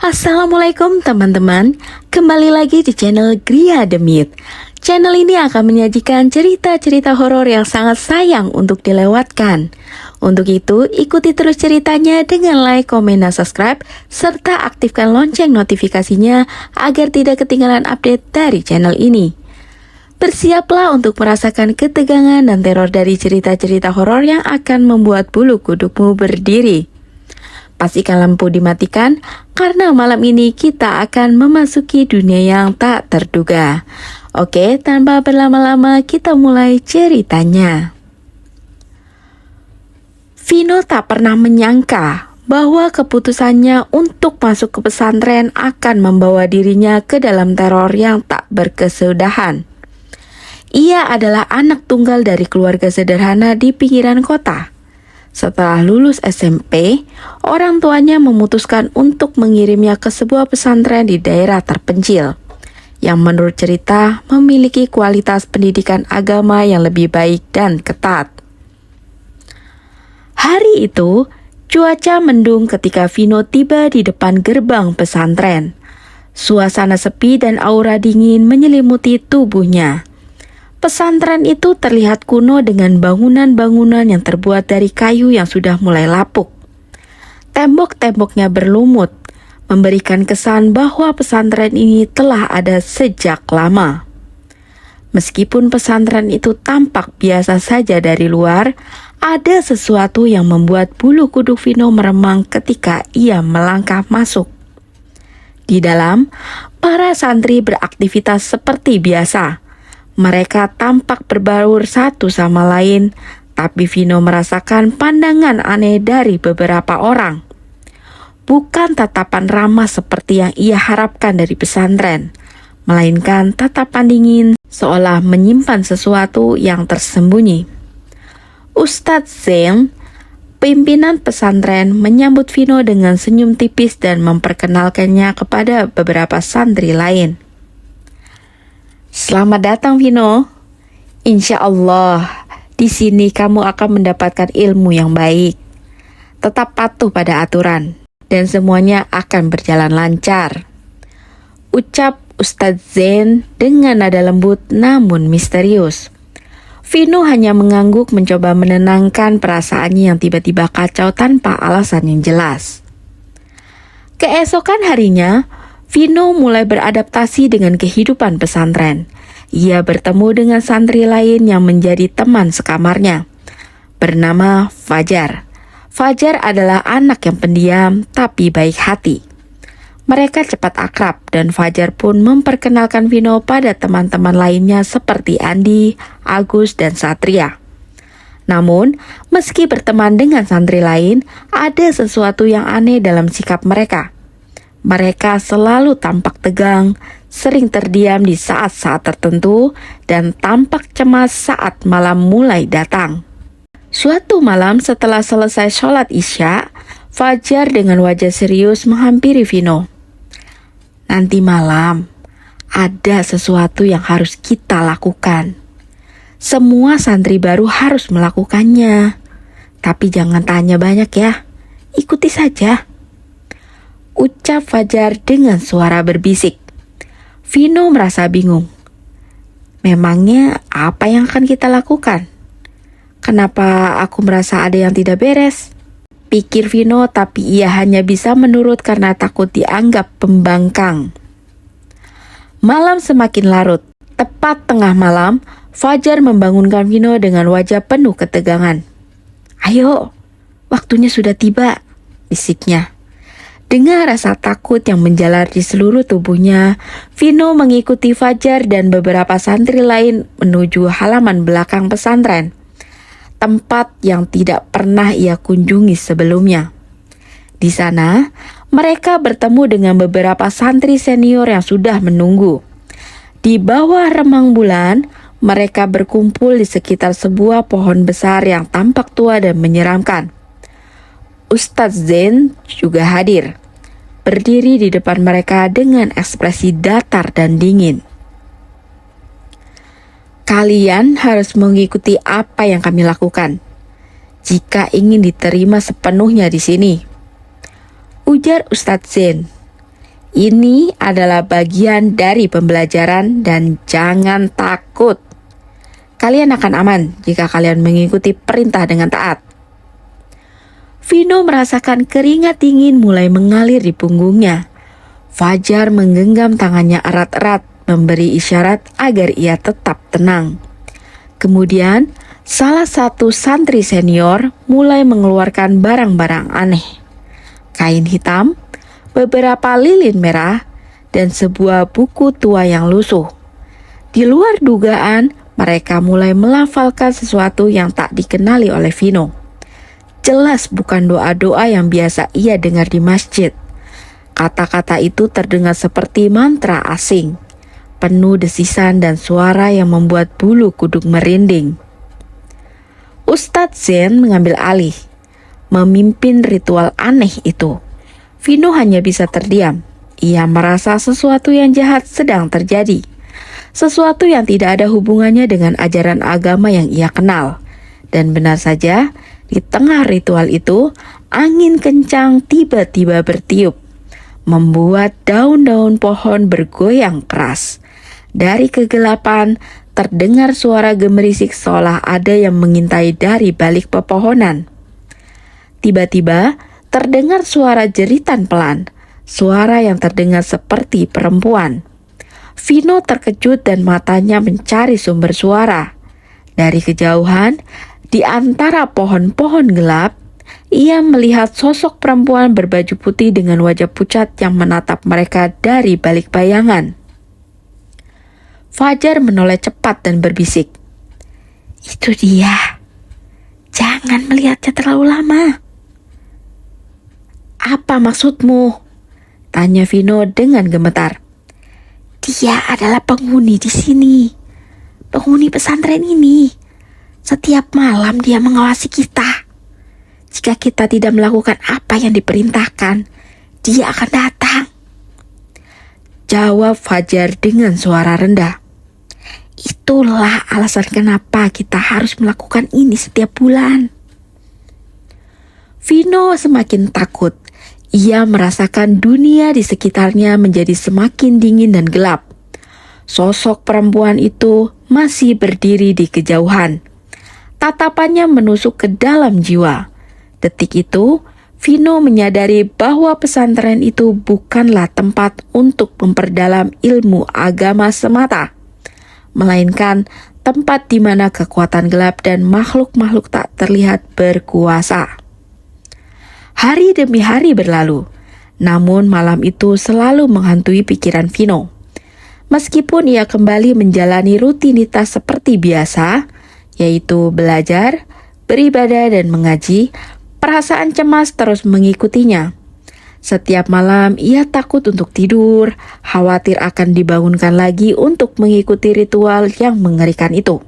Assalamualaikum teman-teman, kembali lagi di channel Gria The Myth. Channel ini akan menyajikan cerita-cerita horor yang sangat sayang untuk dilewatkan. Untuk itu, ikuti terus ceritanya dengan like, komen, dan subscribe, serta aktifkan lonceng notifikasinya agar tidak ketinggalan update dari channel ini. Bersiaplah untuk merasakan ketegangan dan teror dari cerita-cerita horor yang akan membuat bulu kudukmu berdiri. Pastikan lampu dimatikan karena malam ini kita akan memasuki dunia yang tak terduga. Oke, tanpa berlama-lama kita mulai ceritanya. Vino tak pernah menyangka bahwa keputusannya untuk masuk ke pesantren akan membawa dirinya ke dalam teror yang tak berkesudahan. Ia adalah anak tunggal dari keluarga sederhana di pinggiran kota. Setelah lulus SMP, orang tuanya memutuskan untuk mengirimnya ke sebuah pesantren di daerah terpencil, yang menurut cerita memiliki kualitas pendidikan agama yang lebih baik dan ketat. Hari itu, cuaca mendung ketika Vino tiba di depan gerbang pesantren. Suasana sepi dan aura dingin menyelimuti tubuhnya. Pesantren itu terlihat kuno dengan bangunan-bangunan yang terbuat dari kayu yang sudah mulai lapuk. Tembok-temboknya berlumut, memberikan kesan bahwa pesantren ini telah ada sejak lama. Meskipun pesantren itu tampak biasa saja dari luar, ada sesuatu yang membuat bulu kuduk Vino meremang ketika ia melangkah masuk. Di dalam, para santri beraktivitas seperti biasa. Mereka tampak berbaur satu sama lain, tapi Vino merasakan pandangan aneh dari beberapa orang. Bukan tatapan ramah seperti yang ia harapkan dari pesantren, melainkan tatapan dingin seolah menyimpan sesuatu yang tersembunyi. Ustadz Zain, pimpinan pesantren, menyambut Vino dengan senyum tipis dan memperkenalkannya kepada beberapa santri lain. Selamat datang Vino. Insya Allah, di sini kamu akan mendapatkan ilmu yang baik. Tetap patuh pada aturan, dan semuanya akan berjalan lancar. Ucap Ustadz Zain dengan nada lembut namun misterius. Vino hanya mengangguk mencoba menenangkan perasaannya yang tiba-tiba kacau tanpa alasan yang jelas. Keesokan harinya, Vino mulai beradaptasi dengan kehidupan pesantren. Ia bertemu dengan santri lain yang menjadi teman sekamarnya, bernama Fajar. Fajar adalah anak yang pendiam tapi baik hati. Mereka cepat akrab dan Fajar pun memperkenalkan Vino pada teman-teman lainnya seperti Andi, Agus, dan Satria. Namun, meski berteman dengan santri lain, ada sesuatu yang aneh dalam sikap mereka. Mereka selalu tampak tegang, sering terdiam di saat-saat tertentu, dan tampak cemas saat malam mulai datang. Suatu malam setelah selesai sholat Isya, Fajar dengan wajah serius menghampiri Vino. Nanti malam, ada sesuatu yang harus kita lakukan. Semua santri baru harus melakukannya. Tapi jangan tanya banyak ya, ikuti saja. Ucap Fajar dengan suara berbisik. Vino merasa bingung. Memangnya apa yang akan kita lakukan? Kenapa aku merasa ada yang tidak beres? Pikir Vino, tapi ia hanya bisa menurut karena takut dianggap pembangkang. Malam semakin larut. Tepat tengah malam, Fajar membangunkan Vino dengan wajah penuh ketegangan. Ayo, waktunya sudah tiba, bisiknya. Dengan rasa takut yang menjalar di seluruh tubuhnya, Vino mengikuti Fajar dan beberapa santri lain menuju halaman belakang pesantren, tempat yang tidak pernah ia kunjungi sebelumnya. Di sana, mereka bertemu dengan beberapa santri senior yang sudah menunggu. Di bawah remang bulan, mereka berkumpul di sekitar sebuah pohon besar yang tampak tua dan menyeramkan. Ustadz Zain juga hadir, berdiri di depan mereka dengan ekspresi datar dan dingin. Kalian harus mengikuti apa yang kami lakukan, jika ingin diterima sepenuhnya di sini, ujar Ustadz Zain. Ini adalah bagian dari pembelajaran dan jangan takut. Kalian akan aman jika kalian mengikuti perintah dengan taat. Vino merasakan keringat dingin mulai mengalir di punggungnya. Fajar menggenggam tangannya erat-erat, memberi isyarat agar ia tetap tenang. Kemudian, salah satu santri senior mulai mengeluarkan barang-barang aneh. Kain hitam, beberapa lilin merah, dan sebuah buku tua yang lusuh. Di luar dugaan, mereka mulai melafalkan sesuatu yang tak dikenali oleh Vino. Jelas bukan doa-doa yang biasa ia dengar di masjid. Kata-kata itu terdengar seperti mantra asing, penuh desisan dan suara yang membuat bulu kuduk merinding. Ustadz Zen mengambil alih, memimpin ritual aneh itu. Vino hanya bisa terdiam. Ia merasa sesuatu yang jahat sedang terjadi. Sesuatu yang tidak ada hubungannya dengan ajaran agama yang ia kenal. Dan benar saja, di tengah ritual itu, angin kencang tiba-tiba bertiup, membuat daun-daun pohon bergoyang keras. Dari kegelapan, terdengar suara gemerisik seolah ada yang mengintai dari balik pepohonan. Tiba-tiba, terdengar suara jeritan pelan, suara yang terdengar seperti perempuan. Vino terkejut dan matanya mencari sumber suara. Dari kejauhan, di antara pohon-pohon gelap, ia melihat sosok perempuan berbaju putih dengan wajah pucat yang menatap mereka dari balik bayangan. Fajar menoleh cepat dan berbisik, "Itu dia. Jangan melihatnya terlalu lama." "Apa maksudmu?" tanya Vino dengan gemetar. "Dia adalah penghuni di sini. Penghuni pesantren ini. Setiap malam dia mengawasi kita. Jika kita tidak melakukan apa yang diperintahkan, dia akan datang." Jawab Fajar dengan suara rendah. "Itulah alasan kenapa kita harus melakukan ini setiap bulan." Vino semakin takut. Ia merasakan dunia di sekitarnya menjadi semakin dingin dan gelap. Sosok perempuan itu masih berdiri di kejauhan. Tatapannya menusuk ke dalam jiwa. Detik itu, Vino menyadari bahwa pesantren itu bukanlah tempat untuk memperdalam ilmu agama semata, melainkan tempat di mana kekuatan gelap dan makhluk-makhluk tak terlihat berkuasa. Hari demi hari berlalu, namun malam itu selalu menghantui pikiran Vino. Meskipun ia kembali menjalani rutinitas seperti biasa, yaitu belajar, beribadah, dan mengaji, perasaan cemas terus mengikutinya. Setiap malam ia takut untuk tidur, khawatir akan dibangunkan lagi untuk mengikuti ritual yang mengerikan itu.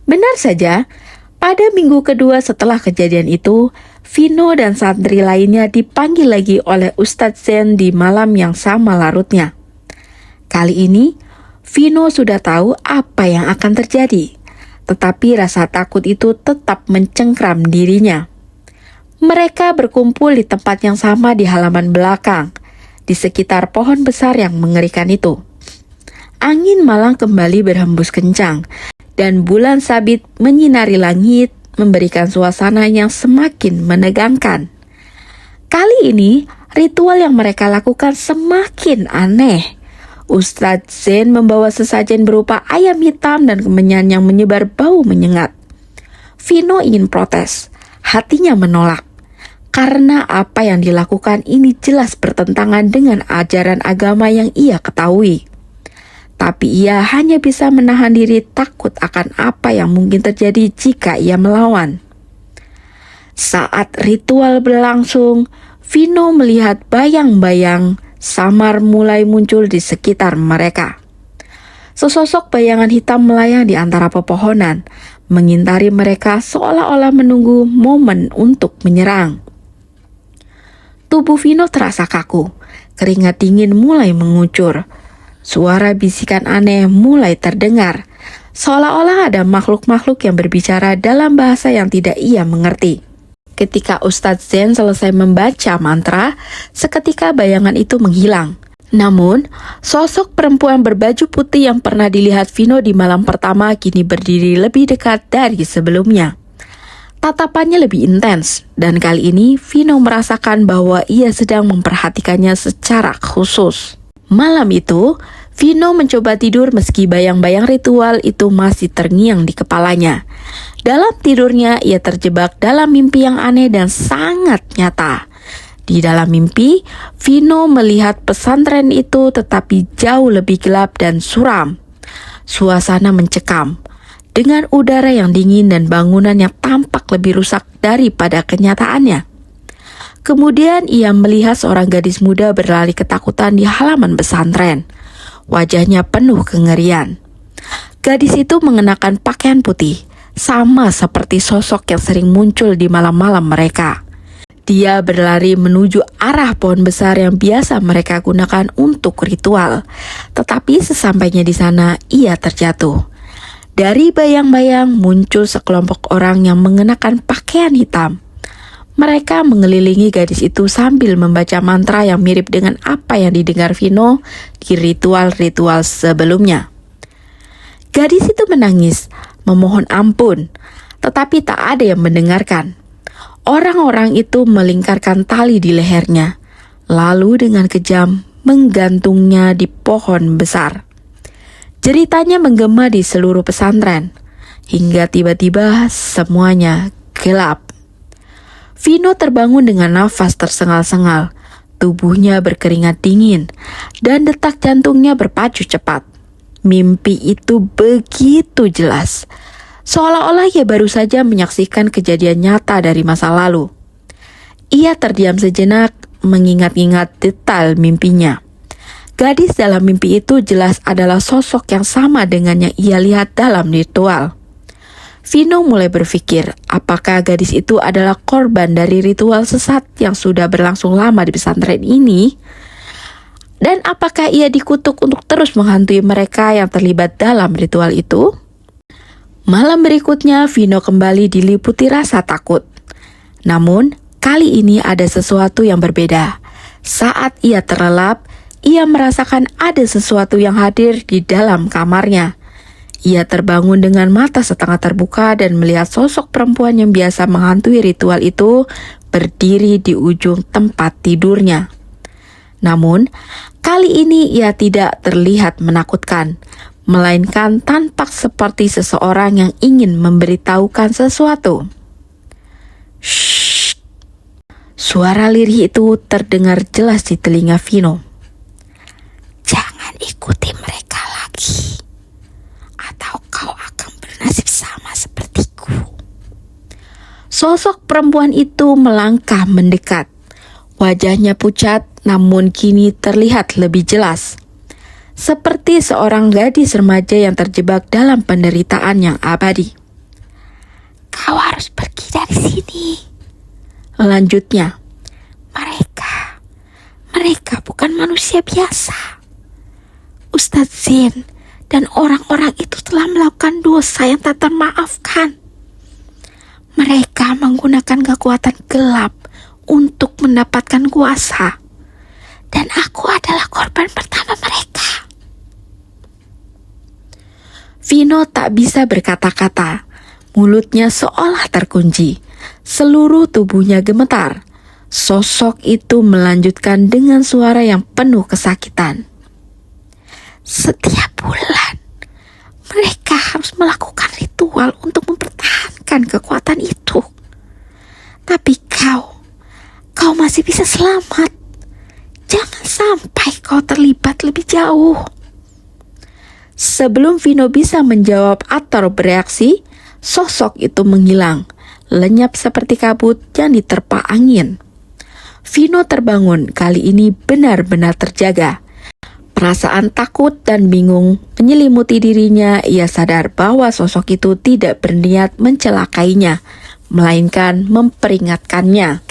Benar saja, pada minggu kedua setelah kejadian itu, Vino dan santri lainnya dipanggil lagi oleh Ustadz Zen di malam yang sama larutnya. Kali ini, Vino sudah tahu apa yang akan terjadi, tetapi rasa takut itu tetap mencengkram dirinya. Mereka berkumpul di tempat yang sama di halaman belakang, di sekitar pohon besar yang mengerikan itu. Angin malang kembali berhembus kencang, dan bulan sabit menyinari langit, memberikan suasana yang semakin menegangkan. Kali ini, ritual yang mereka lakukan semakin aneh. Ustadz Zen membawa sesajen berupa ayam hitam dan kemenyan yang menyebar bau menyengat. Vino ingin protes, hatinya menolak, karena apa yang dilakukan ini jelas bertentangan dengan ajaran agama yang ia ketahui. Tapi ia hanya bisa menahan diri takut akan apa yang mungkin terjadi jika ia melawan. Saat ritual berlangsung, Vino melihat bayang-bayang samar mulai muncul di sekitar mereka. Sesosok bayangan hitam melayang di antara pepohonan, mengintari mereka seolah-olah menunggu momen untuk menyerang. Tubuh Vino terasa kaku, keringat dingin mulai mengucur. Suara bisikan aneh mulai terdengar, seolah-olah ada makhluk-makhluk yang berbicara dalam bahasa yang tidak ia mengerti. Ketika Ustadz Zen selesai membaca mantra, seketika bayangan itu menghilang. Namun, sosok perempuan berbaju putih yang pernah dilihat Vino di malam pertama kini berdiri lebih dekat dari sebelumnya. Tatapannya lebih intens, dan kali ini Vino merasakan bahwa ia sedang memperhatikannya secara khusus. Malam itu, Vino mencoba tidur meski bayang-bayang ritual itu masih terngiang di kepalanya. Dalam tidurnya, ia terjebak dalam mimpi yang aneh dan sangat nyata. Di dalam mimpi, Vino melihat pesantren itu tetapi jauh lebih gelap dan suram. Suasana mencekam, dengan udara yang dingin dan bangunan yang tampak lebih rusak daripada kenyataannya. Kemudian ia melihat seorang gadis muda berlari ketakutan di halaman pesantren. Wajahnya penuh kengerian. Gadis itu mengenakan pakaian putih, sama seperti sosok yang sering muncul di malam-malam mereka. Dia berlari menuju arah pohon besar yang biasa mereka gunakan untuk ritual. Tetapi sesampainya di sana, ia terjatuh. Dari bayang-bayang muncul sekelompok orang yang mengenakan pakaian hitam. Mereka mengelilingi gadis itu sambil membaca mantra yang mirip dengan apa yang didengar Vino di ritual-ritual sebelumnya. Gadis itu menangis, memohon ampun, tetapi tak ada yang mendengarkan. Orang-orang itu melingkarkan tali di lehernya, lalu dengan kejam menggantungnya di pohon besar. Jeritanya menggema di seluruh pesantren, hingga tiba-tiba semuanya gelap. Vino terbangun dengan nafas tersengal-sengal, tubuhnya berkeringat dingin, dan detak jantungnya berpacu cepat. Mimpi itu begitu jelas, seolah-olah ia baru saja menyaksikan kejadian nyata dari masa lalu. Ia terdiam sejenak, mengingat-ingat detail mimpinya. Gadis dalam mimpi itu jelas adalah sosok yang sama dengan yang ia lihat dalam ritual. Vino mulai berpikir, apakah gadis itu adalah korban dari ritual sesat yang sudah berlangsung lama di pesantren ini? Dan apakah ia dikutuk untuk terus menghantui mereka yang terlibat dalam ritual itu? Malam berikutnya, Vino kembali diliputi rasa takut. Namun, kali ini ada sesuatu yang berbeda. Saat ia terlelap, ia merasakan ada sesuatu yang hadir di dalam kamarnya. Ia terbangun dengan mata setengah terbuka dan melihat sosok perempuan yang biasa menghantui ritual itu berdiri di ujung tempat tidurnya. Namun, kali ini ia tidak terlihat menakutkan, melainkan tampak seperti seseorang yang ingin memberitahukan sesuatu. Shh. Suara lirih itu terdengar jelas di telinga Vino. Jangan ikuti mereka lagi, atau kau akan bernasib sama sepertiku. Sosok perempuan itu melangkah mendekat. Wajahnya pucat, namun kini terlihat lebih jelas. Seperti seorang gadis remaja yang terjebak dalam penderitaan yang abadi. Kau harus pergi dari sini. Lanjutnya, mereka bukan manusia biasa. Ustadz Zen dan orang-orang itu telah melakukan dosa yang tak termaafkan. Mereka menggunakan kekuatan gelap untuk mendapatkan kuasa. Dan aku adalah korban pertama mereka. Vino tak bisa berkata-kata. Mulutnya seolah terkunci. Seluruh tubuhnya gemetar. Sosok itu melanjutkan dengan suara yang penuh kesakitan. Setiap bulan, mereka harus melakukan ritual untuk mempertahankan kekuatan itu. Tapi kau masih bisa selamat. Jangan sampai kau terlibat lebih jauh. Sebelum Vino bisa menjawab atau bereaksi, sosok itu menghilang, lenyap seperti kabut yang diterpa angin. Vino terbangun, kali ini benar-benar terjaga. Perasaan takut dan bingung menyelimuti dirinya. Ia sadar bahwa sosok itu tidak berniat mencelakainya, melainkan memperingatkannya.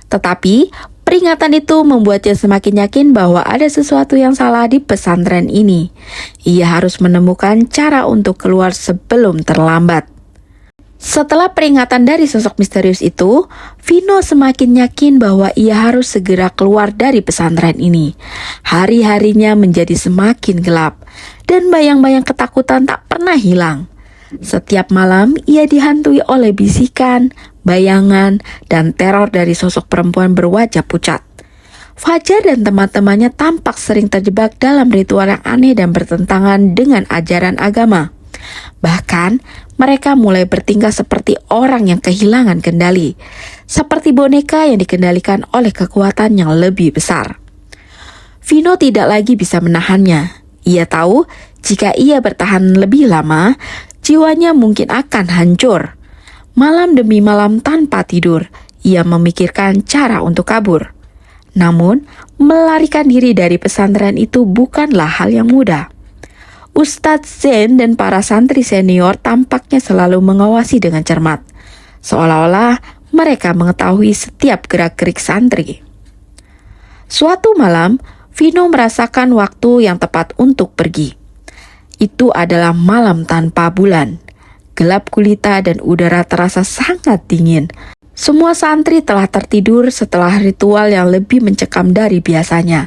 Tetapi peringatan itu membuatnya semakin yakin bahwa ada sesuatu yang salah di pesantren ini. Ia harus menemukan cara untuk keluar sebelum terlambat. Setelah peringatan dari sosok misterius itu, Vino semakin yakin bahwa ia harus segera keluar dari pesantren ini. Hari-harinya menjadi semakin gelap, dan bayang-bayang ketakutan tak pernah hilang. Setiap malam ia dihantui oleh bisikan, bayangan, dan teror dari sosok perempuan berwajah pucat. Fajar dan teman-temannya tampak sering terjebak dalam ritual yang aneh dan bertentangan dengan ajaran agama. Bahkan, mereka mulai bertingkah seperti orang yang kehilangan kendali, seperti boneka yang dikendalikan oleh kekuatan yang lebih besar. Vino tidak lagi bisa menahannya. Ia tahu jika ia bertahan lebih lama, jiwanya mungkin akan hancur. Malam demi malam tanpa tidur, ia memikirkan cara untuk kabur. Namun, melarikan diri dari pesantren itu bukanlah hal yang mudah. Ustadz Zain dan para santri senior tampaknya selalu mengawasi dengan cermat, seolah-olah mereka mengetahui setiap gerak-gerik santri. Suatu malam, Vino merasakan waktu yang tepat untuk pergi. Itu adalah malam tanpa bulan. Gelap gulita dan udara terasa sangat dingin. Semua santri telah tertidur setelah ritual yang lebih mencekam dari biasanya.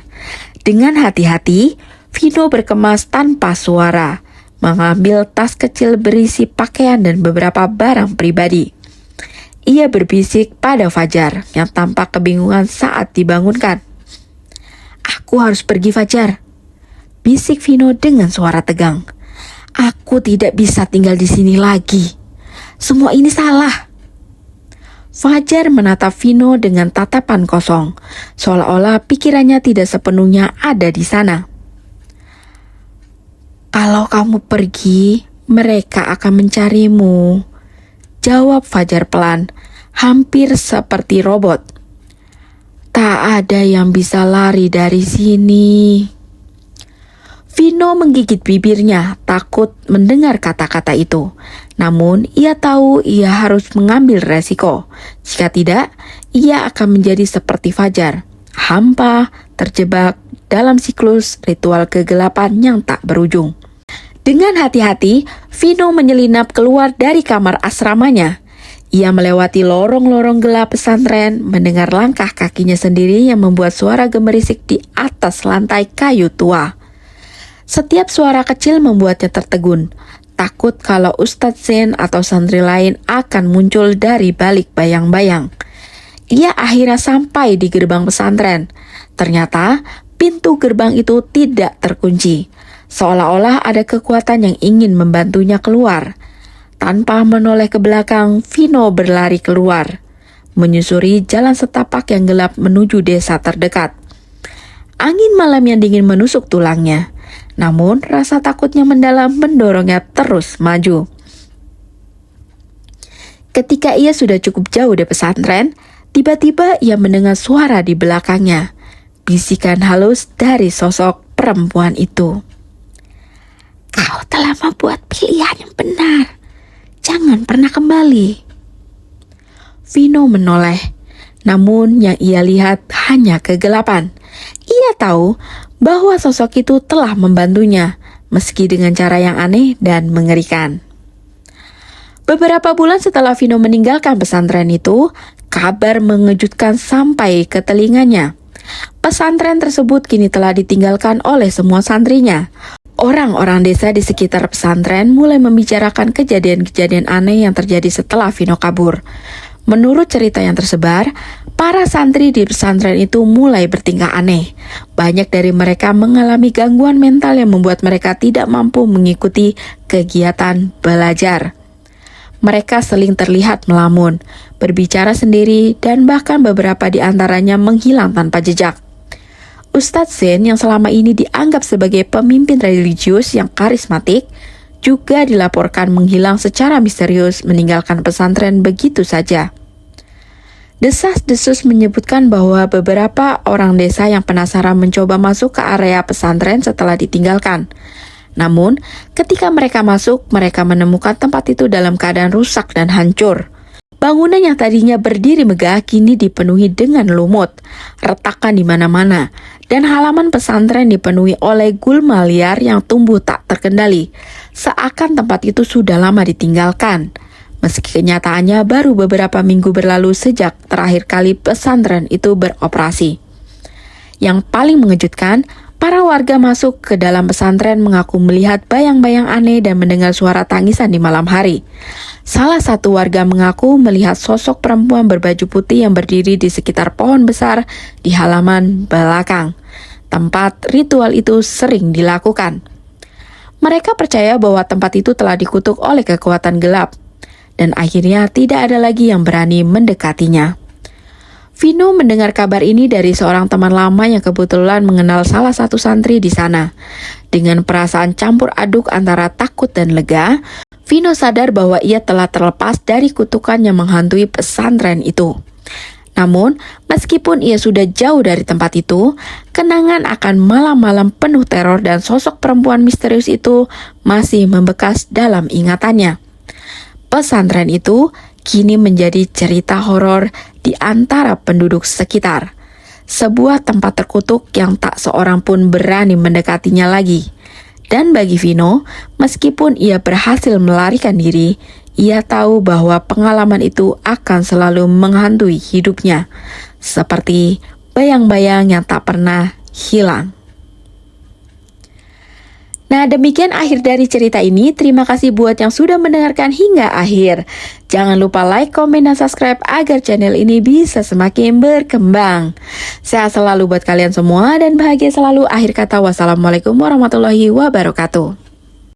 Dengan hati-hati, Vino berkemas tanpa suara, mengambil tas kecil berisi pakaian dan beberapa barang pribadi. Ia berbisik pada Fajar yang tampak kebingungan saat dibangunkan. "Aku harus pergi, Fajar," bisik Vino dengan suara tegang. "Aku tidak bisa tinggal di sini lagi. Semua ini salah." Fajar menatap Vino dengan tatapan kosong, seolah-olah pikirannya tidak sepenuhnya ada di sana. "Kalau kamu pergi, mereka akan mencarimu," jawab Fajar pelan, hampir seperti robot. "Tak ada yang bisa lari dari sini." Vino menggigit bibirnya, takut mendengar kata-kata itu. Namun, ia tahu ia harus mengambil resiko. Jika tidak, ia akan menjadi seperti Fajar, hampa, terjebak dalam siklus ritual kegelapan yang tak berujung. Dengan hati-hati, Vino menyelinap keluar dari kamar asramanya. Ia melewati lorong-lorong gelap pesantren, mendengar langkah kakinya sendiri yang membuat suara gemerisik di atas lantai kayu tua. Setiap suara kecil membuatnya tertegun, takut kalau Ustadz Zain atau santri lain akan muncul dari balik bayang-bayang. Ia akhirnya sampai di gerbang pesantren. Ternyata, pintu gerbang itu tidak terkunci. Seolah-olah ada kekuatan yang ingin membantunya keluar. Tanpa menoleh ke belakang, Vino berlari keluar, menyusuri jalan setapak yang gelap menuju desa terdekat. Angin malam yang dingin menusuk tulangnya, namun rasa takutnya mendalam mendorongnya terus maju. Ketika ia sudah cukup jauh dari pesantren, tiba-tiba ia mendengar suara di belakangnya, bisikan halus dari sosok perempuan itu. "Kau telah membuat pilihan yang benar. Jangan pernah kembali." Vino menoleh, namun yang ia lihat hanya kegelapan. Ia tahu bahwa sosok itu telah membantunya, meski dengan cara yang aneh dan mengerikan. Beberapa bulan setelah Vino meninggalkan pesantren itu, kabar mengejutkan sampai ke telinganya. Pesantren tersebut kini telah ditinggalkan oleh semua santrinya. Orang-orang desa di sekitar pesantren mulai membicarakan kejadian-kejadian aneh yang terjadi setelah Vino kabur. Menurut cerita yang tersebar, para santri di pesantren itu mulai bertingkah aneh. Banyak dari mereka mengalami gangguan mental yang membuat mereka tidak mampu mengikuti kegiatan belajar. Mereka seling terlihat melamun, berbicara sendiri, dan bahkan beberapa di antaranya menghilang tanpa jejak. Ustadz Zain yang selama ini dianggap sebagai pemimpin religius yang karismatik juga dilaporkan menghilang secara misterius meninggalkan pesantren begitu saja. Desas-desus menyebutkan bahwa beberapa orang desa yang penasaran mencoba masuk ke area pesantren setelah ditinggalkan. Namun, ketika mereka masuk, mereka menemukan tempat itu dalam keadaan rusak dan hancur. Bangunan yang tadinya berdiri megah kini dipenuhi dengan lumut, retakan di mana-mana, dan halaman pesantren dipenuhi oleh gulma liar yang tumbuh tak terkendali, seakan tempat itu sudah lama ditinggalkan. Meski kenyataannya baru beberapa minggu berlalu sejak terakhir kali pesantren itu beroperasi. Yang paling mengejutkan, para warga masuk ke dalam pesantren mengaku melihat bayang-bayang aneh dan mendengar suara tangisan di malam hari. Salah satu warga mengaku melihat sosok perempuan berbaju putih yang berdiri di sekitar pohon besar di halaman belakang. Tempat ritual itu sering dilakukan. Mereka percaya bahwa tempat itu telah dikutuk oleh kekuatan gelap, dan akhirnya tidak ada lagi yang berani mendekatinya. Vino mendengar kabar ini dari seorang teman lama yang kebetulan mengenal salah satu santri di sana. Dengan perasaan campur aduk antara takut dan lega, Vino sadar bahwa ia telah terlepas dari kutukan yang menghantui pesantren itu. Namun, meskipun ia sudah jauh dari tempat itu, kenangan akan malam-malam penuh teror dan sosok perempuan misterius itu masih membekas dalam ingatannya. Pesantren itu kini menjadi cerita horor di antara penduduk sekitar. Sebuah tempat terkutuk yang tak seorang pun berani mendekatinya lagi. Dan bagi Vino, meskipun ia berhasil melarikan diri, ia tahu bahwa pengalaman itu akan selalu menghantui hidupnya, seperti bayang-bayang yang tak pernah hilang. Nah, demikian akhir dari cerita ini. Terima kasih buat yang sudah mendengarkan hingga akhir. Jangan lupa like, komen, dan subscribe agar channel ini bisa semakin berkembang. Sehat selalu buat kalian semua dan bahagia selalu. Akhir kata, wassalamualaikum warahmatullahi wabarakatuh.